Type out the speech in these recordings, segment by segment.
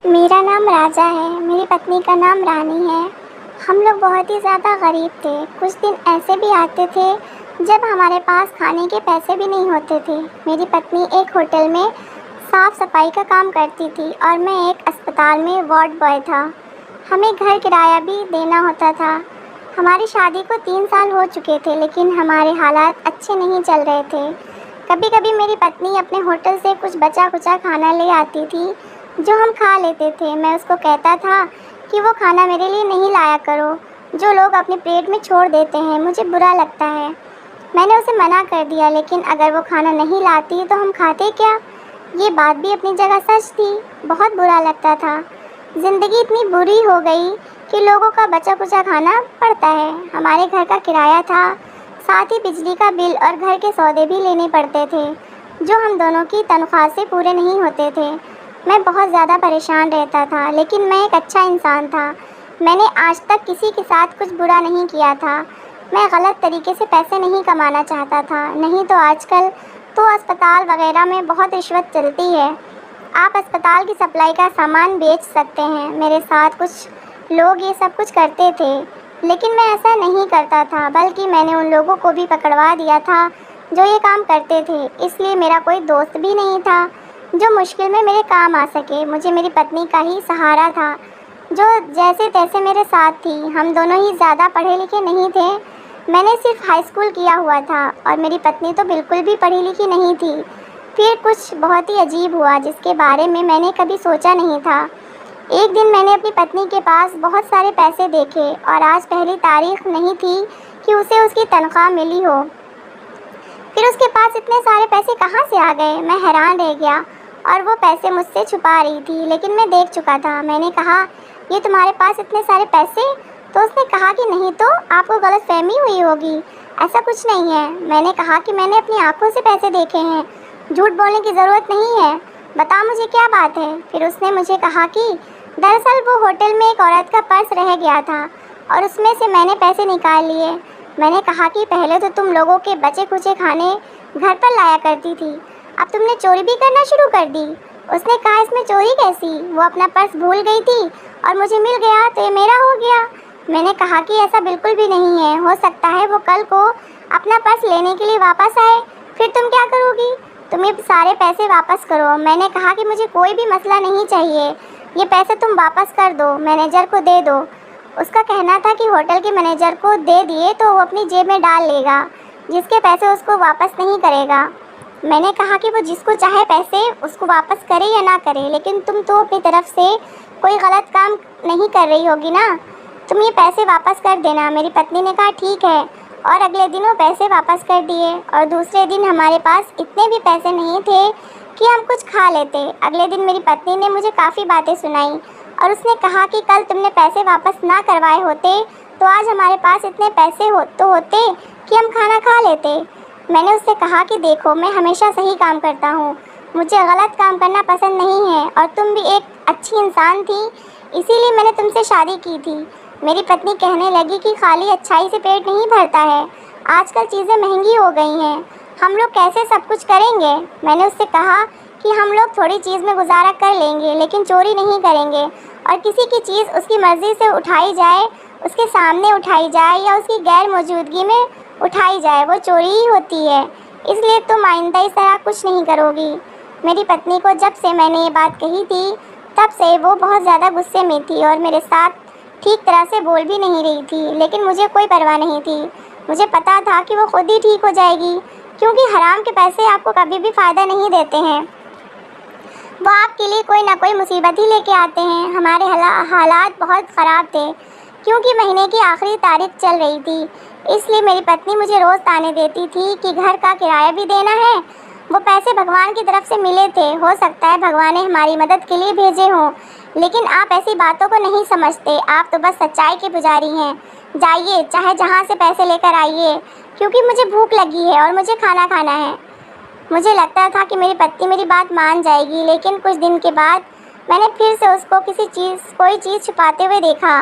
मेरा नाम राजा है, मेरी पत्नी का नाम रानी है। हम लोग बहुत ही ज़्यादा गरीब थे। कुछ दिन ऐसे भी आते थे जब हमारे पास खाने के पैसे भी नहीं होते थे। मेरी पत्नी एक होटल में साफ़ सफाई का काम करती थी और मैं एक अस्पताल में वार्ड बॉय था। हमें घर किराया भी देना होता था। हमारी शादी को 3 साल हो चुके थे, लेकिन हमारे हालात अच्छे नहीं चल रहे थे। कभी कभी मेरी पत्नी अपने होटल से कुछ बचा कुचा खाना ले आती थी जो हम खा लेते थे। मैं उसको कहता था कि वो खाना मेरे लिए नहीं लाया करो, जो लोग अपने पेट में छोड़ देते हैं, मुझे बुरा लगता है। मैंने उसे मना कर दिया, लेकिन अगर वो खाना नहीं लाती तो हम खाते क्या? ये बात भी अपनी जगह सच थी। बहुत बुरा लगता था। ज़िंदगी इतनी बुरी हो गई कि लोगों का बचा कुचा खाना पड़ता है। हमारे घर का किराया था, साथ ही बिजली का बिल और घर के सौदे भी लेने पड़ते थे, जो हम दोनों की तनख्वाह से पूरे नहीं होते थे। मैं बहुत ज़्यादा परेशान रहता था, लेकिन मैं एक अच्छा इंसान था। मैंने आज तक किसी के साथ कुछ बुरा नहीं किया था। मैं गलत तरीके से पैसे नहीं कमाना चाहता था। नहीं तो आजकल तो अस्पताल वगैरह में बहुत रिश्वत चलती है। आप अस्पताल की सप्लाई का सामान बेच सकते हैं। मेरे साथ कुछ लोग ये सब कुछ करते थे, लेकिन मैं ऐसा नहीं करता था, बल्कि मैंने उन लोगों को भी पकड़वा दिया था जो ये काम करते थे। इसलिए मेरा कोई दोस्त भी नहीं था जो मुश्किल में मेरे काम आ सके। मुझे मेरी पत्नी का ही सहारा था, जो जैसे तैसे मेरे साथ थी। हम दोनों ही ज़्यादा पढ़े लिखे नहीं थे। मैंने सिर्फ हाई स्कूल किया हुआ था और मेरी पत्नी तो बिल्कुल भी पढ़ी लिखी नहीं थी। फिर कुछ बहुत ही अजीब हुआ, जिसके बारे में मैंने कभी सोचा नहीं था। एक दिन मैंने अपनी पत्नी के पास बहुत सारे पैसे देखे और आज पहली तारीख नहीं थी कि उसे उसकी तनख्वाह मिली हो। फिर उसके पास इतने सारे पैसे कहाँ से आ गए? मैं हैरान रह गया और वो पैसे मुझसे छुपा रही थी, लेकिन मैं देख चुका था। मैंने कहा, ये तुम्हारे पास इतने सारे पैसे? तो उसने कहा कि नहीं, तो आपको गलतफहमी हुई होगी, ऐसा कुछ नहीं है। मैंने कहा कि मैंने अपनी आंखों से पैसे देखे हैं, झूठ बोलने की ज़रूरत नहीं है, बता मुझे क्या बात है। फिर उसने मुझे कहा कि दरअसल वो होटल में एक औरत का पर्स रह गया था और उसमें से मैंने पैसे निकाल लिए। मैंने कहा कि पहले तो तुम लोगों के बचे खुचे खाने घर पर लाया करती थी, अब तुमने चोरी भी करना शुरू कर दी। उसने कहा, इसमें चोरी कैसी? वो अपना पर्स भूल गई थी और मुझे मिल गया तो ये मेरा हो गया। मैंने कहा कि ऐसा बिल्कुल भी नहीं है। हो सकता है वो कल को अपना पर्स लेने के लिए वापस आए, फिर तुम क्या करोगी? तुम ये सारे पैसे वापस करो। मैंने कहा कि मुझे कोई भी मसला नहीं चाहिए, ये पैसे तुम वापस कर दो, मैनेजर को दे दो। उसका कहना था कि होटल के मैनेजर को दे दिए तो वो अपनी जेब में डाल लेगा, जिसके पैसे उसको वापस नहीं करेगा। मैंने कहा कि वो जिसको चाहे पैसे उसको वापस करे या ना करे, लेकिन तुम तो अपनी तरफ से कोई गलत काम नहीं कर रही होगी ना, तुम ये पैसे वापस कर देना। मेरी पत्नी ने कहा ठीक है, और अगले दिन वो पैसे वापस कर दिए। और दूसरे दिन हमारे पास इतने भी पैसे नहीं थे कि हम कुछ खा लेते। अगले दिन मेरी पत्नी ने मुझे काफ़ी बातें सुनाई और उसने कहा कि कल तुमने पैसे वापस ना करवाए होते तो आज हमारे पास इतने पैसे होते कि हम खाना खा लेते। मैंने उससे कहा कि देखो, मैं हमेशा सही काम करता हूँ, मुझे गलत काम करना पसंद नहीं है, और तुम भी एक अच्छी इंसान थी, इसीलिए मैंने तुमसे शादी की थी। मेरी पत्नी कहने लगी कि खाली अच्छाई से पेट नहीं भरता है, आजकल चीज़ें महंगी हो गई हैं, हम लोग कैसे सब कुछ करेंगे। मैंने उससे कहा कि हम लोग थोड़ी चीज़ में गुजारा कर लेंगे, लेकिन चोरी नहीं करेंगे, और किसी की चीज़ उसकी मर्ज़ी से उठाई जाए, उसके सामने उठाई जाए या उसकी गैर मौजूदगी में उठाई जाए, वो चोरी ही होती है। इसलिए तुम आइंदा इस तरह कुछ नहीं करोगी। मेरी पत्नी को जब से मैंने ये बात कही थी, तब से वो बहुत ज़्यादा गुस्से में थी और मेरे साथ ठीक तरह से बोल भी नहीं रही थी, लेकिन मुझे कोई परवाह नहीं थी। मुझे पता था कि वो खुद ही ठीक हो जाएगी, क्योंकि हराम के पैसे आपको कभी भी फ़ायदा नहीं देते हैं, वो आपके लिए कोई ना कोई मुसीबत ही लेके आते हैं। हमारे हालात बहुत ख़राब थे, क्योंकि महीने की आखिरी तारीख चल रही थी। इसलिए मेरी पत्नी मुझे रोज़ ताने देती थी कि घर का किराया भी देना है। वो पैसे भगवान की तरफ से मिले थे, हो सकता है भगवान ने हमारी मदद के लिए भेजे हों, लेकिन आप ऐसी बातों को नहीं समझते। आप तो बस सच्चाई के पुजारी हैं। जाइए, चाहे जहाँ से पैसे लेकर आइए, क्योंकि मुझे भूख लगी है और मुझे खाना खाना है। मुझे लगता था कि मेरी पत्नी मेरी बात मान जाएगी, लेकिन कुछ दिन के बाद मैंने फिर से उसको कोई चीज़ छुपाते हुए देखा।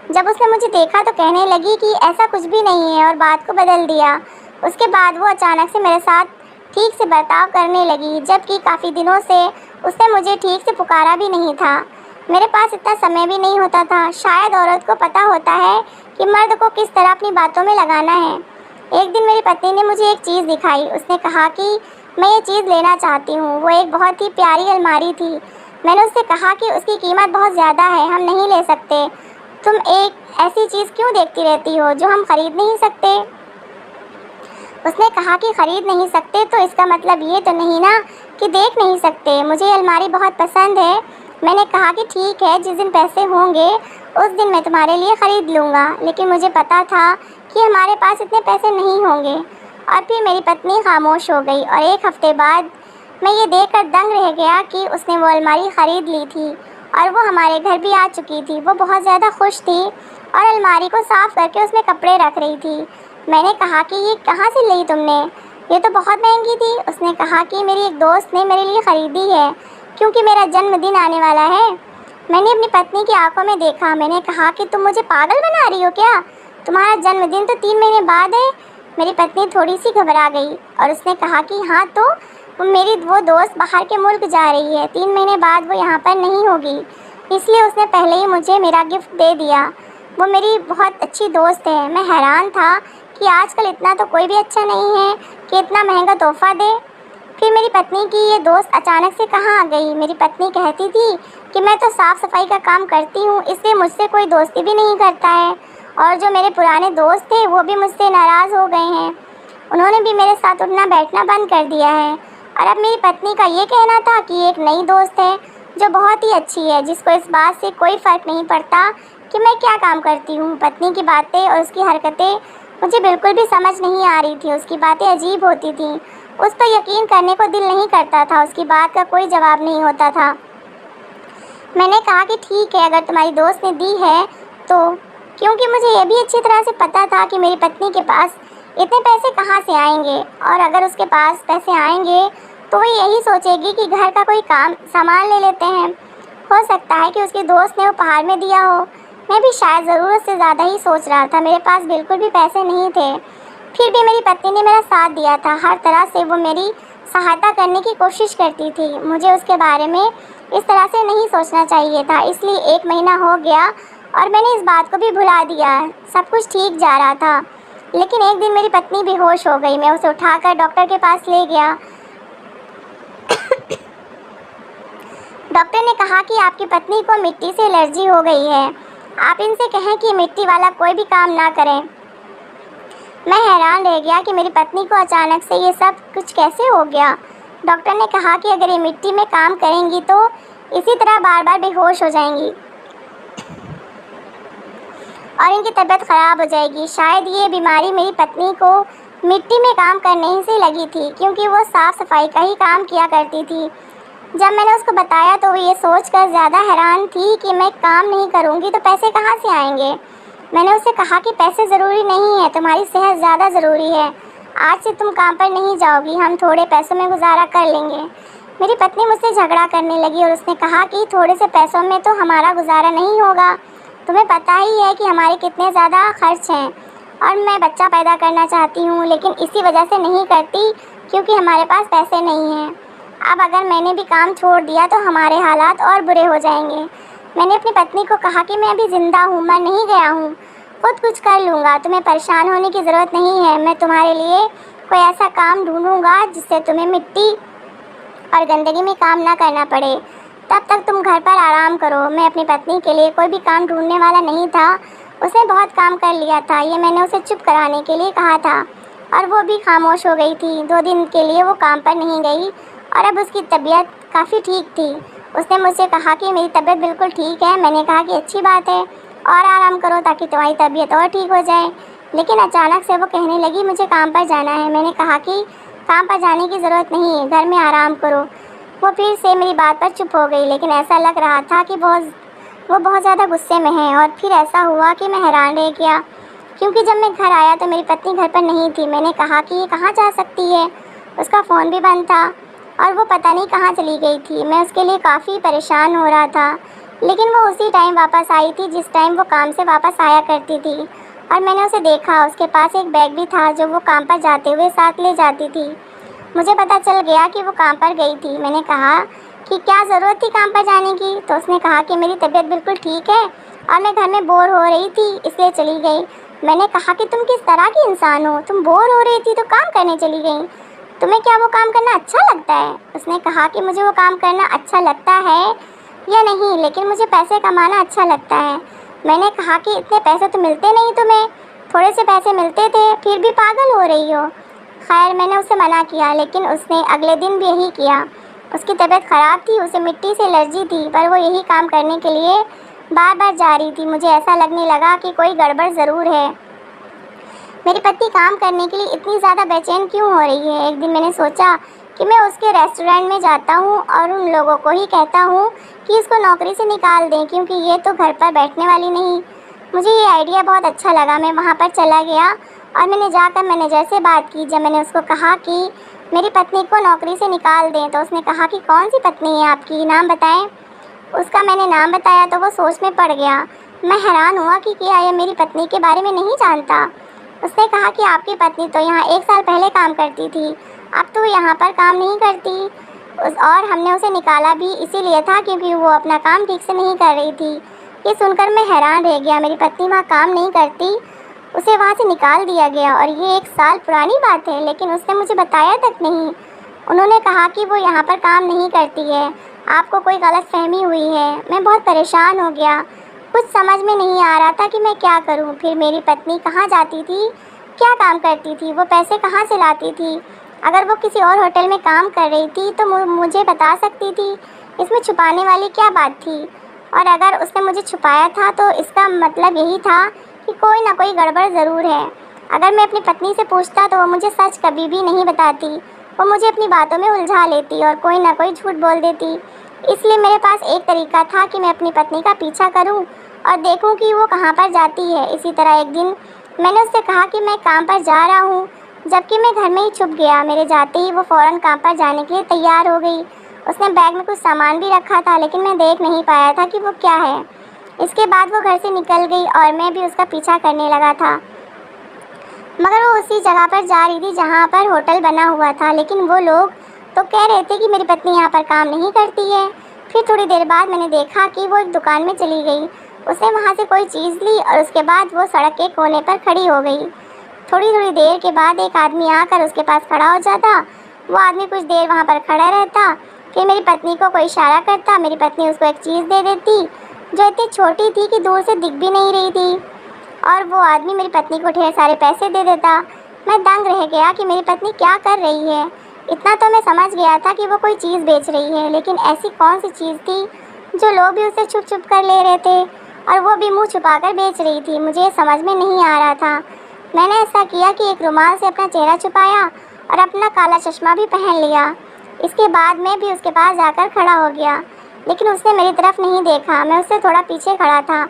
जब उसने मुझे देखा तो कहने लगी कि ऐसा कुछ भी नहीं है और बात को बदल दिया। उसके बाद वो अचानक से मेरे साथ ठीक से बर्ताव करने लगी, जबकि काफ़ी दिनों से उसने मुझे ठीक से पुकारा भी नहीं था। मेरे पास इतना समय भी नहीं होता था। शायद औरत को पता होता है कि मर्द को किस तरह अपनी बातों में लगाना है। एक दिन मेरी पत्नी ने मुझे एक चीज़ दिखाई। उसने कहा कि मैं ये चीज़ लेना चाहती हूँ। वो एक बहुत ही प्यारी अलमारी थी। मैंने उससे कहा कि उसकी कीमत बहुत ज़्यादा है, हम नहीं ले सकते। तुम एक ऐसी चीज़ क्यों देखती रहती हो जो हम खरीद नहीं सकते? उसने कहा कि खरीद नहीं सकते तो इसका मतलब ये तो नहीं ना कि देख नहीं सकते। मुझे ये अलमारी बहुत पसंद है। मैंने कहा कि ठीक है, जिस दिन पैसे होंगे उस दिन मैं तुम्हारे लिए ख़रीद लूँगा। लेकिन मुझे पता था कि हमारे पास इतने पैसे नहीं होंगे। और फिर मेरी पत्नी खामोश हो गई और एक हफ्ते बाद मैं ये देखकर दंग रह गया कि उसने वो अलमारी ख़रीद ली थी और वो हमारे घर भी आ चुकी थी। वो बहुत ज़्यादा खुश थी और अलमारी को साफ़ करके उसमें कपड़े रख रही थी। मैंने कहा कि ये कहाँ से ली तुमने? ये तो बहुत महंगी थी। उसने कहा कि मेरी एक दोस्त ने मेरे लिए ख़रीदी है क्योंकि मेरा जन्मदिन आने वाला है। मैंने अपनी पत्नी की आंखों में देखा। मैंने कहा कि तुम मुझे पागल बना रही हो क्या? तुम्हारा जन्मदिन तो 3 महीने बाद है। मेरी पत्नी थोड़ी सी घबरा गई और उसने कहा कि हाँ, तो मेरी वो दोस्त बाहर के मुल्क जा रही है। 3 महीने बाद वो यहाँ पर नहीं होगी, इसलिए उसने पहले ही मुझे मेरा गिफ्ट दे दिया। वो मेरी बहुत अच्छी दोस्त है। मैं हैरान था कि आजकल इतना तो कोई भी अच्छा नहीं है कि इतना महंगा तोहफ़ा दे। फिर मेरी पत्नी की ये दोस्त अचानक से कहाँ आ गई? मेरी पत्नी कहती थी कि मैं तो साफ़ सफाई का काम करती हूँ, इसलिए मुझसे कोई दोस्ती भी नहीं करता है। और जो मेरे पुराने दोस्त थे वो भी मुझसे नाराज़ हो गए हैं। उन्होंने भी मेरे साथ उठना बैठना बंद कर दिया है। और अब मेरी पत्नी का ये कहना था कि एक नई दोस्त है जो बहुत ही अच्छी है, जिसको इस बात से कोई फ़र्क नहीं पड़ता कि मैं क्या काम करती हूँ। पत्नी की बातें और उसकी हरकतें मुझे बिल्कुल भी समझ नहीं आ रही थी। उसकी बातें अजीब होती थीं। उस पर यकीन करने को दिल नहीं करता था। उसकी बात का कोई जवाब नहीं होता था। मैंने कहा कि ठीक है, अगर तुम्हारी दोस्त ने दी है तो, क्योंकि मुझे ये भी अच्छी तरह से पता था कि मेरी पत्नी के पास इतने पैसे कहाँ से आएंगे। और अगर उसके पास पैसे आएंगे तो वो यही सोचेगी कि घर का कोई काम सामान ले लेते हैं। हो सकता है कि उसकी दोस्त ने उपहार में दिया हो। मैं भी शायद ज़रूरत से ज़्यादा ही सोच रहा था। मेरे पास बिल्कुल भी पैसे नहीं थे। फिर भी मेरी पत्नी ने मेरा साथ दिया था। हर तरह से वो मेरी सहायता करने की कोशिश करती थी। मुझे उसके बारे में इस तरह से नहीं सोचना चाहिए था। इसलिए 1 महीना हो गया और मैंने इस बात को भी भुला दिया। सब कुछ ठीक जा रहा था। लेकिन एक दिन मेरी पत्नी बेहोश हो गई। मैं उसे उठाकर डॉक्टर के पास ले गया। डॉक्टर ने कहा कि आपकी पत्नी को मिट्टी से एलर्जी हो गई है। आप इनसे कहें कि मिट्टी वाला कोई भी काम ना करें। मैं हैरान रह गया कि मेरी पत्नी को अचानक से ये सब कुछ कैसे हो गया। डॉक्टर ने कहा कि अगर ये मिट्टी में काम करेंगी तो इसी तरह बार बार बेहोश हो जाएंगी और इनकी तबीयत ख़राब हो जाएगी। शायद ये बीमारी मेरी पत्नी को मिट्टी में काम करने ही से लगी थी, क्योंकि वो साफ़ सफाई का ही काम किया करती थी। जब मैंने उसको बताया तो वो ये सोचकर ज़्यादा हैरान थी कि मैं काम नहीं करूँगी तो पैसे कहाँ से आएंगे। मैंने उससे कहा कि पैसे ज़रूरी नहीं है, तुम्हारी सेहत ज़्यादा ज़रूरी है। आज से तुम काम पर नहीं जाओगी, हम थोड़े पैसों में गुजारा कर लेंगे। मेरी पत्नी मुझसे झगड़ा करने लगी और उसने कहा कि थोड़े से पैसों में तो हमारा गुजारा नहीं होगा। तुम्हें पता ही है कि हमारे कितने ज़्यादा खर्च हैं और मैं बच्चा पैदा करना चाहती हूँ, लेकिन इसी वजह से नहीं करती क्योंकि हमारे पास पैसे नहीं हैं। अब अगर मैंने भी काम छोड़ दिया तो हमारे हालात और बुरे हो जाएंगे। मैंने अपनी पत्नी को कहा कि मैं अभी ज़िंदा हूँ, मर नहीं गया हूँ, खुद कुछ कर लूँगा। तुम्हें परेशान होने की ज़रूरत नहीं है। मैं तुम्हारे लिए कोई ऐसा काम ढूँढूँगा जिससे तुम्हें मिट्टी और गंदगी में काम ना करना पड़े। तब तक तुम घर पर आराम करो। मैं अपनी पत्नी के लिए कोई भी काम ढूंढने वाला नहीं था। उसने बहुत काम कर लिया था। ये मैंने उसे चुप कराने के लिए कहा था और वो भी खामोश हो गई थी। 2 दिन के लिए वो काम पर नहीं गई और अब उसकी तबीयत काफ़ी ठीक थी। उसने मुझसे कहा कि मेरी तबीयत बिल्कुल ठीक है। मैंने कहा कि अच्छी बात है और आराम करो ताकि तुम्हारी तबीयत और ठीक हो जाए। लेकिन अचानक से वो कहने लगी मुझे काम पर जाना है। मैंने कहा कि काम पर जाने की ज़रूरत नहीं है, घर में आराम करो। वो फिर से मेरी बात पर चुप हो गई, लेकिन ऐसा लग रहा था कि वो बहुत ज़्यादा गुस्से में है। और फिर ऐसा हुआ कि मैं हैरान रह गया, क्योंकि जब मैं घर आया तो मेरी पत्नी घर पर नहीं थी। मैंने कहा कि ये कहाँ जा सकती है, उसका फ़ोन भी बंद था और वो पता नहीं कहाँ चली गई थी। मैं उसके लिए काफ़ी परेशान हो रहा था, लेकिन वो उसी टाइम वापस आई थी जिस टाइम वो काम से वापस आया करती थी। और मैंने उसे देखा, उसके पास एक बैग भी था जो वो काम पर जाते हुए साथ ले जाती थी। मुझे पता चल गया कि वो काम पर गई थी। मैंने कहा कि क्या ज़रूरत थी काम पर जाने की। तो उसने कहा कि मेरी तबीयत बिल्कुल ठीक है और मैं घर में बोर हो रही थी इसलिए चली गई। मैंने कहा कि तुम किस तरह की इंसान हो, तुम बोर हो रही थी तो काम करने चली गई, तुम्हें क्या वो काम करना अच्छा लगता है? उसने कहा कि मुझे वो काम करना अच्छा लगता है या नहीं, लेकिन मुझे पैसे कमाना अच्छा लगता है। मैंने कहा कि इतने पैसे तो मिलते नहीं तुम्हें, थोड़े से पैसे मिलते थे, फिर भी पागल हो रही हो। खैर मैंने उसे मना किया, लेकिन उसने अगले दिन भी यही किया। उसकी तबीयत ख़राब थी, उसे मिट्टी से एलर्जी थी, पर वो यही काम करने के लिए बार बार जा रही थी। मुझे ऐसा लगने लगा कि कोई गड़बड़ ज़रूर है। मेरी पत्नी काम करने के लिए इतनी ज़्यादा बेचैन क्यों हो रही है? एक दिन मैंने सोचा कि मैं उसके रेस्टोरेंट में जाता हूँ और उन लोगों को ही कहता हूँ कि इसको नौकरी से निकाल दें, क्योंकि ये तो घर पर बैठने वाली नहीं। मुझे ये आइडिया बहुत अच्छा लगा। मैं वहाँ पर चला गया और मैंने जाकर मैनेजर से बात की। जब मैंने उसको कहा कि मेरी पत्नी को नौकरी से निकाल दें, तो उसने कहा कि कौन सी पत्नी है आपकी, नाम बताएं। उसका मैंने नाम बताया तो वो सोच में पड़ गया। मैं हैरान हुआ कि क्या यह मेरी पत्नी के बारे में नहीं जानता। उसने कहा कि आपकी पत्नी तो यहाँ 1 साल पहले काम करती थी, अब तो यहाँ पर काम नहीं करती। और हमने उसे निकाला भी इसीलिए था क्योंकि वो अपना काम ठीक से नहीं कर रही थी। ये सुनकर मैं हैरान रह गया। मेरी पत्नी वहाँ काम नहीं करती, उसे वहाँ से निकाल दिया गया और ये 1 साल पुरानी बात है, लेकिन उसने मुझे बताया तक नहीं। उन्होंने कहा कि वो यहाँ पर काम नहीं करती है, आपको कोई गलतफहमी हुई है। मैं बहुत परेशान हो गया, कुछ समझ में नहीं आ रहा था कि मैं क्या करूं। फिर मेरी पत्नी कहाँ जाती थी, क्या काम करती थी, वो पैसे कहाँ से लाती थी? अगर वो किसी और होटल में काम कर रही थी तो मुझे बता सकती थी, इसमें छुपाने वाली क्या बात थी? और अगर उसने मुझे छुपाया था तो इसका मतलब यही था कि कोई ना कोई गड़बड़ ज़रूर है। अगर मैं अपनी पत्नी से पूछता तो वो मुझे सच कभी भी नहीं बताती, वो मुझे अपनी बातों में उलझा लेती और कोई ना कोई झूठ बोल देती। इसलिए मेरे पास एक तरीका था कि मैं अपनी पत्नी का पीछा करूं और देखूं कि वो कहाँ पर जाती है। इसी तरह एक दिन मैंने उससे कहा कि मैं काम पर जा रहा हूँ, जबकि मैं घर में ही छुप गया। मेरे जाते ही वो फ़ौरन काम पर जाने के लिए तैयार हो गई। उसने बैग में कुछ सामान भी रखा था, लेकिन मैं देख नहीं पाया था कि वो क्या है। इसके बाद वो घर से निकल गई और मैं भी उसका पीछा करने लगा था, मगर वो उसी जगह पर जा रही थी जहाँ पर होटल बना हुआ था। लेकिन वो लोग तो कह रहे थे कि मेरी पत्नी यहाँ पर काम नहीं करती है। फिर थोड़ी देर बाद मैंने देखा कि वो एक दुकान में चली गई। उसने वहाँ से कोई चीज़ ली और उसके बाद वो सड़क के कोने पर खड़ी हो गई। थोड़ी देर के बाद एक आदमी आकर उसके पास खड़ा हो जाता। वो आदमी कुछ देर वहाँ पर खड़ा रहता, फिर मेरी पत्नी को कोई इशारा करता। मेरी पत्नी उसको एक चीज़ दे देती जो इतनी छोटी थी कि दूर से दिख भी नहीं रही थी, और वो आदमी मेरी पत्नी को ढेर सारे पैसे दे देता। मैं दंग रह गया कि मेरी पत्नी क्या कर रही है। इतना तो मैं समझ गया था कि वो कोई चीज़ बेच रही है, लेकिन ऐसी कौन सी चीज़ थी जो लोग भी उसे छुप छुप कर ले रहे थे और वो भी मुंह छुपाकर बेच रही थी? मुझे समझ में नहीं आ रहा था। मैंने ऐसा किया कि एक रुमाल से अपना चेहरा छुपाया और अपना काला चश्मा भी पहन लिया। इसके बाद मैं भी उसके पास जाकर खड़ा हो गया, लेकिन उसने मेरी तरफ नहीं देखा। मैं उससे थोड़ा पीछे खड़ा था।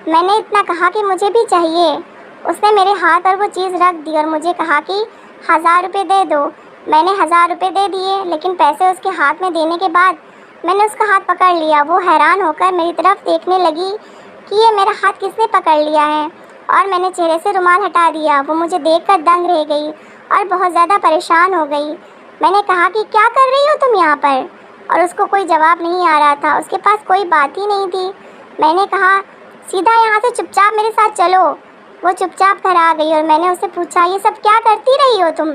मैंने इतना कहा कि मुझे भी चाहिए। उसने मेरे हाथ पर वो चीज़ रख दी और मुझे कहा कि 1000 रुपये दे दो। मैंने 1000 रुपये दे दिए, लेकिन पैसे उसके हाथ में देने के बाद मैंने उसका हाथ पकड़ लिया। वो हैरान होकर मेरी तरफ देखने लगी कि ये मेरा हाथ किसने पकड़ लिया है, और मैंने चेहरे से रुमाल हटा दिया। वो मुझे देखकर दंग रह गई और बहुत ज़्यादा परेशान हो गई। मैंने कहा कि क्या कर रही हो तुम यहाँ पर, और उसको कोई जवाब नहीं आ रहा था। उसके पास कोई बात ही नहीं थी। मैंने कहा सीधा यहाँ से चुपचाप मेरे साथ चलो। वो चुपचाप घर आ गई और मैंने उससे पूछा ये सब क्या करती रही हो तुम?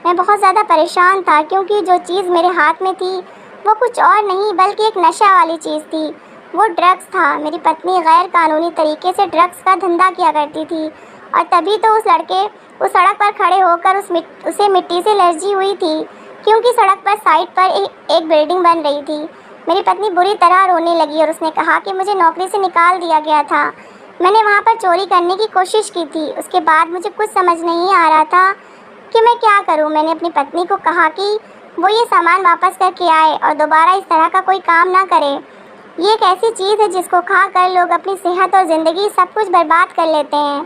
मैं बहुत ज़्यादा परेशान था, क्योंकि जो चीज़ मेरे हाथ में थी वो कुछ और नहीं बल्कि एक नशा वाली चीज़ थी। वो ड्रग्स था। मेरी पत्नी गैर कानूनी तरीके से ड्रग्स का धंधा किया करती थी, और तभी तो उस लड़के उस सड़क पर खड़े होकर उसे मिट्टी से एलर्जी हुई थी, क्योंकि सड़क पर साइड पर एक बिल्डिंग बन रही थी। मेरी पत्नी बुरी तरह रोने लगी और उसने कहा कि मुझे नौकरी से निकाल दिया गया था। मैंने वहाँ पर चोरी करने की कोशिश की थी। उसके बाद मुझे कुछ समझ नहीं आ रहा था कि मैं क्या करूँ। मैंने अपनी पत्नी को कहा कि वो ये सामान वापस करके आए और दोबारा इस तरह का कोई काम ना करे। ये एक ऐसी चीज़ है जिसको खा कर लोग अपनी सेहत और ज़िंदगी सब कुछ बर्बाद कर लेते हैं,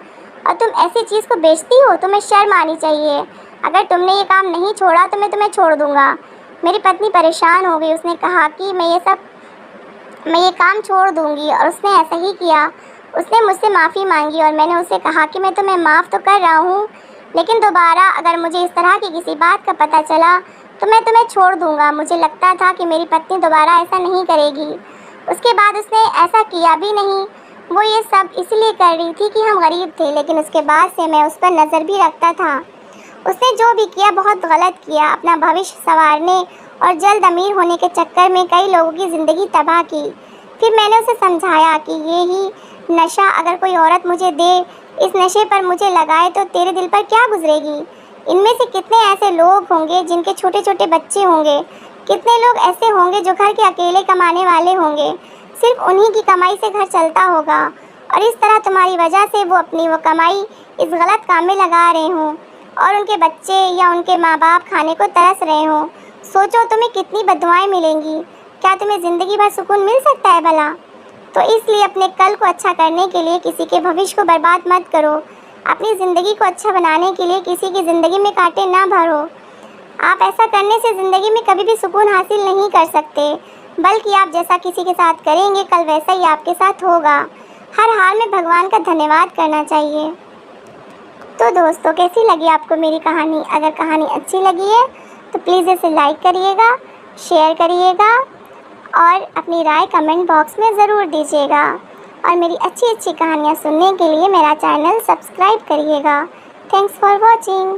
और तुम ऐसी चीज़ को बेचती हो? तुम्हें शर्म आनी चाहिए। अगर तुमने ये काम नहीं छोड़ा तो मैं तुम्हें छोड़ दूँगा। मेरी पत्नी परेशान हो गई। उसने कहा कि मैं ये काम छोड़ दूँगी, और उसने ऐसा ही किया। उसने मुझसे माफ़ी मांगी और मैंने उससे कहा कि मैं तुम्हें माफ़ तो कर रहा हूँ, लेकिन दोबारा अगर मुझे इस तरह की किसी बात का पता चला तो मैं तुम्हें छोड़ दूँगा। मुझे लगता था कि मेरी पत्नी दोबारा ऐसा नहीं करेगी। उसके बाद उसने ऐसा किया भी नहीं। वो ये सब इसलिए कर रही थी कि हम गरीब थे, लेकिन उसके बाद से मैं उस पर नज़र भी रखता था। उसने जो भी किया बहुत गलत किया। अपना भविष्य संवारने और जल्द अमीर होने के चक्कर में कई लोगों की ज़िंदगी तबाह की। फिर मैंने उसे समझाया कि ये ही नशा अगर कोई औरत मुझे दे, इस नशे पर मुझे लगाए, तो तेरे दिल पर क्या गुजरेगी। इनमें से कितने ऐसे लोग होंगे जिनके छोटे छोटे बच्चे होंगे। कितने लोग ऐसे होंगे जो घर के अकेले कमाने वाले होंगे। सिर्फ उन्हीं की कमाई से घर चलता होगा, और इस तरह तुम्हारी वजह से वो अपनी कमाई इस गलत काम में लगा रहे हों, और उनके बच्चे या उनके माँ बाप खाने को तरस रहे हों। सोचो तुम्हें कितनी बददुआएं मिलेंगी। क्या तुम्हें ज़िंदगी भर सुकून मिल सकता है भला? तो इसलिए अपने कल को अच्छा करने के लिए किसी के भविष्य को बर्बाद मत करो। अपनी ज़िंदगी को अच्छा बनाने के लिए किसी की ज़िंदगी में कांटे ना भरो। आप ऐसा करने से ज़िंदगी में कभी भी सुकून हासिल नहीं कर सकते, बल्कि आप जैसा किसी के साथ करेंगे कल वैसा ही आपके साथ होगा। हर हाल में भगवान का धन्यवाद करना चाहिए। तो दोस्तों, कैसी लगी आपको मेरी कहानी? अगर कहानी अच्छी लगी है तो प्लीज़ इसे लाइक करिएगा, शेयर करिएगा और अपनी राय कमेंट बॉक्स में ज़रूर दीजिएगा। और मेरी अच्छी अच्छी कहानियाँ सुनने के लिए मेरा चैनल सब्सक्राइब करिएगा। Thanks for watching.